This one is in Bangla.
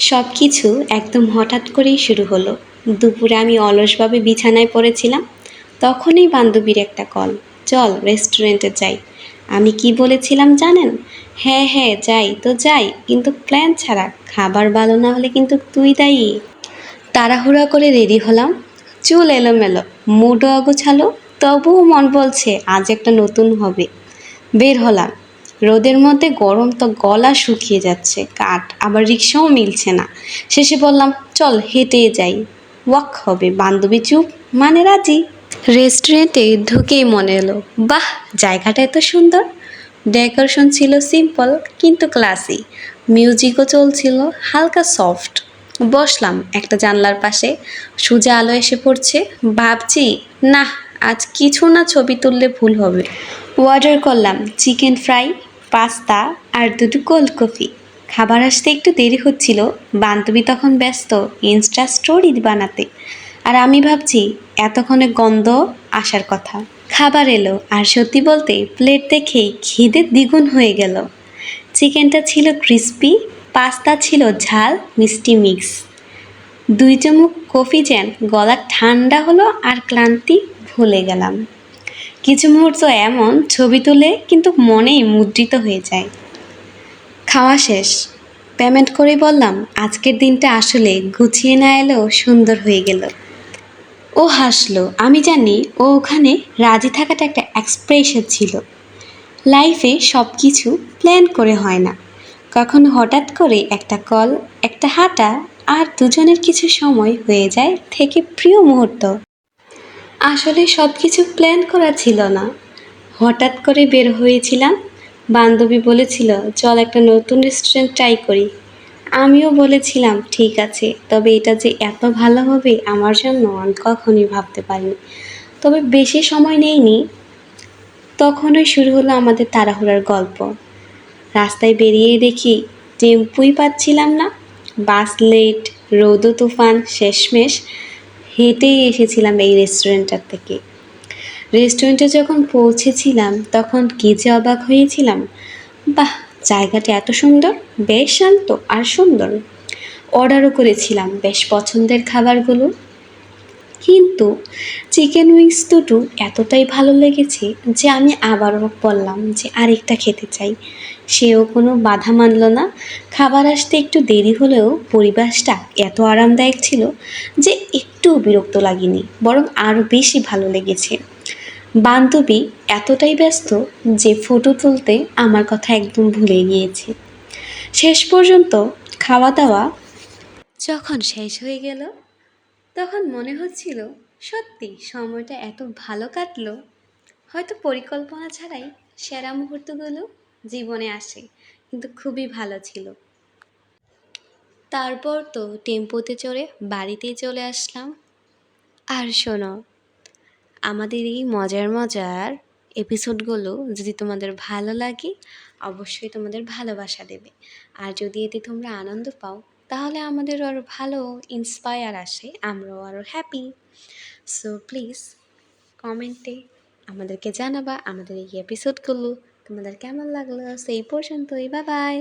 সব কিছু একদম হঠাৎ করেই শুরু হলো। দুপুরে আমি অলসভাবে বিছানায় পড়েছিলাম, তখনই বান্ধবীর একটা কল। চল রেস্টুরেন্টে যাই। আমি কি বলেছিলাম জানেন? হ্যাঁ হ্যাঁ যাই তো যাই, কিন্তু প্ল্যান ছাড়া। খাবার ভালো না হলে কিন্তু তুই দায়ী। তাড়াহুড়া করে রেডি হলাম, চুল এলোমেলো, মুডও অগোছালো, তবুও মন বলছে আজ একটা নতুন হবে। বের হলাম, রোদের মধ্যে গরম তো গলা শুকিয়ে যাচ্ছে, কাঠ আবার রিক্সাও মিলছে না। শেষে বললাম চল হেঁটে যাই, ওয়াক হবে। বান্ধবী চুপ, মানে রাজি। রেস্টুরেন্টে ঢুকেই মনে এলো, বাহ জায়গাটা এত সুন্দর। ডেকোরেশন ছিল সিম্পল কিন্তু ক্লাসি, মিউজিকও চলছিল হালকা সফট। বসলাম একটা জানলার পাশে, সোজা আলো এসে পড়ছে। ভাবছি না, আজ কিছু না ছবি তুললে ভুল হবে। অর্ডার করলাম চিকেন ফ্রাই, পাস্তা আর দুটো কোল্ড কফি। খাবার আসতে একটু দেরি হচ্ছিল, বান্ধবী তখন ব্যস্ত ইনস্টা স্টোরি বানাতে, আর আমি ভাবছি এতক্ষণে গন্ধ আসার কথা। খাবার এলো, আর সত্যি বলতে প্লেট দেখেই খিদে দ্বিগুণ হয়ে গেল। চিকেনটা ছিল ক্রিস্পি, পাস্তা ছিল ঝাল মিষ্টি মিক্স। দুই চুমুক কফি যেন গলা ঠান্ডা হলো, আর ক্লান্তি ভুলে গেলাম। কিছু মুহূর্ত এমন ছবি তুলে কিন্তু মনেই মুদ্রিত হয়ে যায়। খাওয়া শেষ, পেমেন্ট করে বললাম আজকের দিনটা আসলে গুছিয়ে না এলেও সুন্দর হয়ে গেল। ও হাসলো, আমি জানি ও ওখানে রাজি থাকাটা একটা এক্সপ্রেশন ছিল। লাইফে সব কিছু প্ল্যান করে হয় না, কখনো হঠাৎ করে একটা কল, একটা হাঁটা, আর দুজনের কিছু সময় হয়ে যায় থেকে প্রিয় মুহূর্ত। আসলে সব কিছু প্ল্যান করা ছিল না, হঠাৎ করে বের হয়েছিলাম। বান্ধবী বলেছিল চল একটা নতুন রেস্টুরেন্ট ট্রাই করি। আমিও বলেছিলাম ঠিক আছে, তবে এটা যে এত ভালো হবে আমার জন্য আমি কখনোই ভাবতে পারিনি। তবে বেশি সময় নেইনি, তখনই শুরু হলো আমাদের তাড়াহুড়ার গল্প। রাস্তায় বেরিয়েই দেখি টেম্পুই পাচ্ছিলাম না, বাস লেট, রোদ তুফান, শেষমেশ হেঁটেই এসেছিলাম এই রেস্টুরেন্টটার থেকে। রেস্টুরেন্টে যখন পৌঁছেছিলাম তখন কী যে অবাক হয়েছিলাম, বাহ জায়গাটা এত সুন্দর, বেশ শান্ত আর সুন্দর। অর্ডারও করেছিলাম বেশ পছন্দের খাবারগুলো, কিন্তু চিকেন উইংস দুটো এতটাই ভালো লেগেছে যে আমি আবারও বললাম যে আরেকটা খেতে চাই। সেও কোনো বাধা মানল না। খাবার আসতে একটু দেরি হলেও পরিবেশটা এত আরামদায়ক ছিল যে একটুও বিরক্ত লাগেনি, বরং আরও বেশি ভালো লেগেছে। বান্ধবী এতটাই ব্যস্ত যে ফটো তুলতে আমার কথা একদম ভুলে গিয়েছে। শেষ পর্যন্ত খাওয়া দাওয়া যখন শেষ হয়ে গেল, তখন মনে হচ্ছিল সত্যি সময়টা এত ভালো কাটলো। হয়তো পরিকল্পনা ছাড়াই সেরা মুহূর্তগুলো জীবনে আসে, কিন্তু খুবই ভালো ছিল। তারপর তো টেম্পোতে চড়ে বাড়িতেই চলে আসলাম। আর শোনো, আমাদের এই মজার মজার এপিসোডগুলো যদি তোমাদের ভালো লাগে, অবশ্যই তোমাদের ভালোবাসা দেবে। আর যদি এতে তোমরা আনন্দ পাও, তাহলে আমাদের আরও ভালো ইন্সপায়ার আসে, আমরাও আরও হ্যাপি। সো প্লিজ কমেন্টে আমাদেরকে জানাবা আমাদের এই এপিসোডগুলো তোমাদের কেমন লাগলো। সেই পর্যন্তই, বাই বাই।